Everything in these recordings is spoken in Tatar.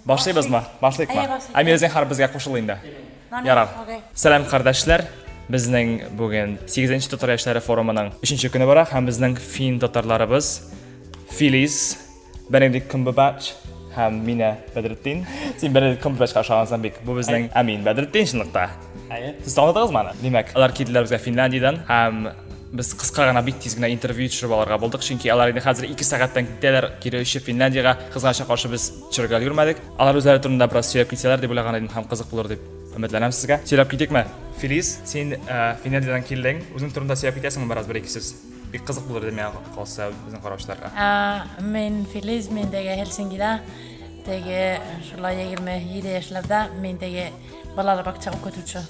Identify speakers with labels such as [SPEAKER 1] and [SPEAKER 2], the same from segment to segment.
[SPEAKER 1] Башлыйбызмы? Башлыйкмы? Амирзен хар безгә кушыл инде. Ярар. Сәлам кардәшләр. Безнең бүген 8нче татар яшьләре форумының 3нче көне бара һәм безнең фин татарларыбыз Филис, Benedict Cumberbatch һәм Минә Бәдретдин. Син Benedict Cumberbatchка ошагансың бик. Бу безнең Амин Бәдретдин шунлыкта. Сез таныдыгызмы аны? Димәк, алар килделәр безгә Финляндиядән һәм без кыска гына бик тиз генә интервью төшереп алырга булдык, чөнки алар инде хәзер 2 сәгатьтән китәләр кире өчеп Финляндиягә. Кызганча каршы без төшерергә өлгермәдек. Алар үзләре турында бераз сөйләп китсәләр дип уйлаган идем һәм кызык булыр дип өметләнәм сезгә. Сөйләп китекме? Филис, син Финляндиядән килдең. Үзең турында сөйләп китәсеңме бераз бер-ике сүз? Бик кызык булыр дип миңа калса безнең карашларга.
[SPEAKER 2] Мен Филис, мен теге Хельсинкида, теге шулай 27 яшьләрдә, мен теге балалар бакча укытучы.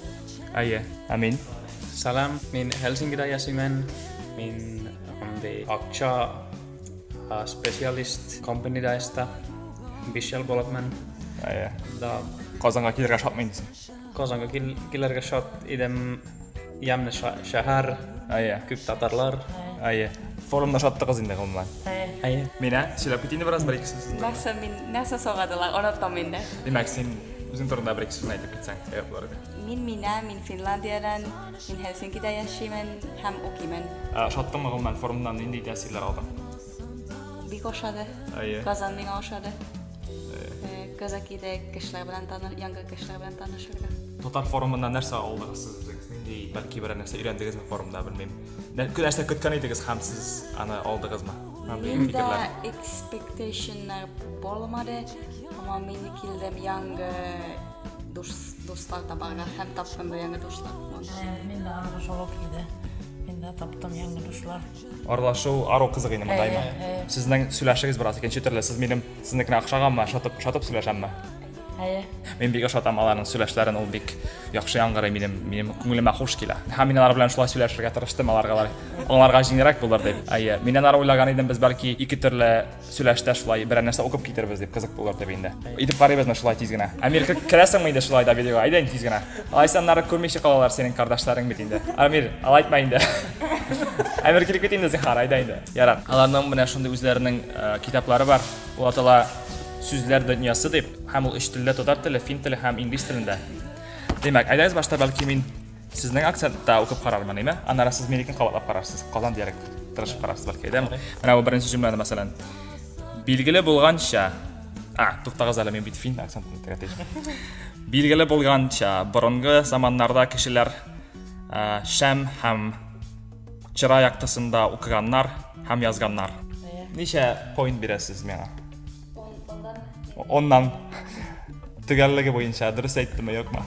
[SPEAKER 1] Әйе, Амин.
[SPEAKER 3] Salam, min Helsingida яшимен. Min ande акча специалист компанидайста. Visual болатмен.
[SPEAKER 1] Әйе.
[SPEAKER 3] Да
[SPEAKER 1] Казанга килергә шатмыйм дисең.
[SPEAKER 3] Казанга килергә шат идем. Ямны шәһәр,
[SPEAKER 1] Әйе.
[SPEAKER 3] күп татарлар.
[SPEAKER 1] Әйе. Форумда шаттыгыз инде гомумән.
[SPEAKER 3] Әйе.
[SPEAKER 1] Минә сөйләп кит инде бераз бер-ике сүз.
[SPEAKER 4] Нәрсә сорадылар, оныттым инде.
[SPEAKER 1] Димәк, син үзең турында бер-ике сүз әйтеп китсәң, булыр.
[SPEAKER 4] Мин Минә, мин Финляндиядән, мин Хельсинкида яшимен һәм укыймен.
[SPEAKER 1] Шаттыңмы гомумән форумдан нинди тәэсирләр алдың?
[SPEAKER 4] Бик ошады.
[SPEAKER 1] Әйе.
[SPEAKER 4] Казан миңа ошады. Казакида кешеләр белән яңа кешеләр белән танышырга.
[SPEAKER 1] Татар форумыннан нәрсә алдыгыз сез үзегез? Нинди бәлки бер нәрсә өйрәндегезме форумда, белмим. Нәрсә көткән идегез һәм сез аны алдыгызмы?
[SPEAKER 4] Миндә expectationнар булмады. Һәм мин килдем яңа дуслар табарга һәм таптым яңа дуслар.
[SPEAKER 2] Мен дә аны шулай иде. Мен дә таптым яңа дуслар.
[SPEAKER 1] Аралашу ару кызык инде мондаймы? Сезнең сөйләшегез бераз икенче төрле. Сез минем сезнекне акчаганмы, шатып сөйләшәмме?
[SPEAKER 2] Әйе.
[SPEAKER 1] Мен бик ошатам аларның сөйләшләрен, ул бик яхшы яңгырый минем күңелемә хуш килә. Һәм мин алар белән шулай сөйләшергә тырыштым, аларга җиңелрәк булыр дип. Әйе, миннән ары уйлаган идем, без бәлки ике төрле сөйләштә шулай берәр нәрсә укып китербез дип, кызык булыр дип инде. Итеп карыйбызмы шулай тиз генә? Амир, керәсеңме инде шулай да видеога? Айда тиз генә. Алайсаннары күрмичә калалар синең кардашларың бит инде. Амир, алайтма инде. Амир килеп кит инде зинһар, айда инде. Ярар. Аларның менә шундый үзләренең китаплары бар. Ул атала Сүзләр дөньясы дип, һәм ул өч телдә татар теле, фин теле һәм инглиз телендә. Димәк, әйдәгез башта бәлки мин сезнең акцентта укып карармын, әйме? Аннары сез минекен кабатлап карарсыз. Казан диалект тырышып карарсыз бәлки, әйдәме? Менә бу беренче җөмләне мәсәлән. Билгеле булганча, туктагыз әле мин бит фин акцентын тәгәрәтәм. Билгеле булганча, борынгы заманнарда кешеләр шәм һәм чыра яктысында укыганнар һәм язганнар. Ничә point бирәсез миңа? Ondan tügəlligi boyunca dürüst әйттемме, юкмы?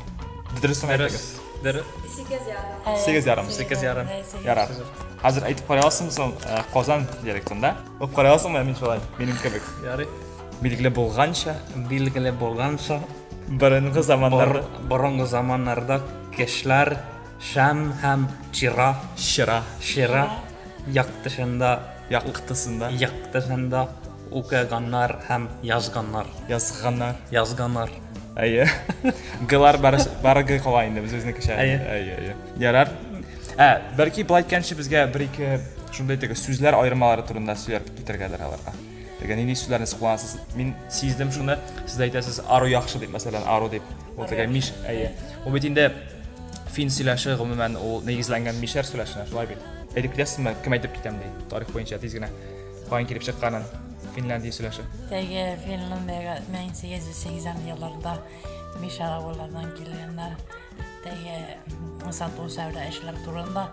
[SPEAKER 1] Дөресен әйтегез. 8 ярым. Ярар. Хәзер әйтеп карый аласызмы Казан диалектында? Укып карый аласызмы мин шулай? Минем кебек.
[SPEAKER 3] Ярый.
[SPEAKER 1] Билгеле булганча,
[SPEAKER 3] Борынгы
[SPEAKER 1] борынгы
[SPEAKER 3] заманнарда кешеләр шәм һәм чира яктысында укыганнар һәм язганнар.
[SPEAKER 1] Әйе. Гылар барыгы кала инде без үзенекчә. Әйе. Ярар. Бәлки бу әйткәнче безгә бер-ике шундый теге сүзләр аермалары турында сөйләп китергәләр аларга. Теге нинди сүзләрне кулланасыз? Мин сиздем шуны. Сез әйтәсез ару яхшы дип, мәсәлән, ару дип. Ул теге миш, әйе. Ул бит инде фин сөйләше гомумән ул нигезләнгән мишәр сөйләшенә, шулай бит. Әйтеп китәсезме, кем әйтеп китәм ди? Тарих буенча тиз генә. Каян килеп чыкканын Финляндия сөйләше.
[SPEAKER 2] Теге Финляндиягә 1880 елларда Мишаралардан килгәннәр. Теге сату сәүдә эшләр турында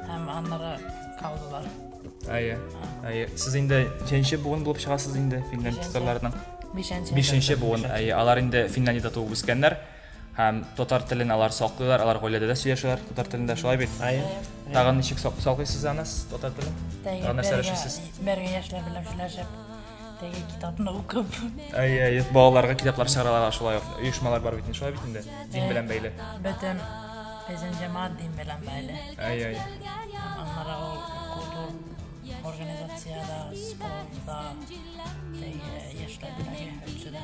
[SPEAKER 2] һәм аннары калдылар.
[SPEAKER 1] Әйе. Сез инде ничәнче буын булып чыгасыз инде Финляндия татарларының? 5нче буын. Әйе, алар инде Финляндиядә туып үскәннәр һәм татар телен алар саклыйлар, алар гаиләдә дә сөйләшәләр татар телендә, шулай бит.
[SPEAKER 3] Әйе.
[SPEAKER 1] Тагын ничек саклыйсыз аны татар телен? Тагын нәрсә эшлисез?
[SPEAKER 2] Бергә яшьләр белән сөйләшеп, теге китапны укып.
[SPEAKER 1] Әйе, балаларга китаплар чыгаралар, шулай ук оешмалар бар бит, шулай бит инде. Дин белән бәйле.
[SPEAKER 2] Бөтен безнең җәмәгать дин белән бәйле.
[SPEAKER 1] Әйе.
[SPEAKER 2] Аннары ул культур организациядә, спортта, теге яшьләр белән үтсәдә.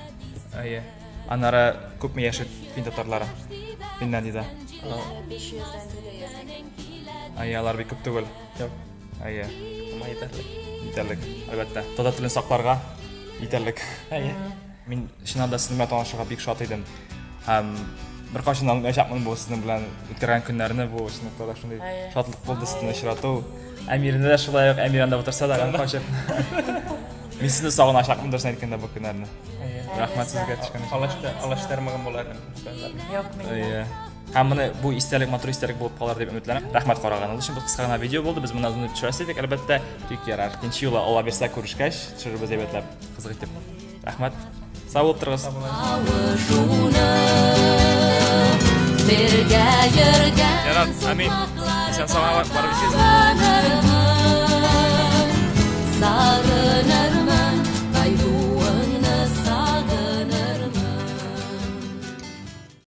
[SPEAKER 1] Әйе. Аннары күпме яшәт фин татарлары Финляндиядә?
[SPEAKER 4] 500-дән бире яшәгән.
[SPEAKER 1] Әйе, алар бик күп түгел.
[SPEAKER 3] Юк.
[SPEAKER 1] Әйе.
[SPEAKER 3] Итәрлек.
[SPEAKER 1] Итәрлек, әлбәттә. Татар телен сакларга итәрлек.
[SPEAKER 3] Әйе.
[SPEAKER 1] Мин шунда сезнең белән танышырга бик шат идем. Һәм беркайчан аңлаячакмын бу сезнең белән үткәргән көннәрне, бу чынлыкта шундый шатлык булды сезне очрату. Әмирне дә шулай ук, Әмиранда утырса да кайчак. Мин сезне сагыначакмындыр сен әйткәндә бу көннәрне. Рәхмәт сезгә төшкән өчен.
[SPEAKER 3] Алыштырмаган булар.
[SPEAKER 2] Yok men.
[SPEAKER 1] Ие. Һәм моны бу истәлек, матур истәлек булып калыр дип өметләнәм. Рәхмәт караганыгыз өчен. Бу кыска гына видео булды. Без моннан соң төшерәс идек, әлбәттә. Тик ярар. Икенче юлы Алла бирсә күрешкәч, төшерербез әйбәтләп, кызык итеп. Рәхмәт. Сау булып торыгыз. Ярар, амин. Сен сау барып җиз.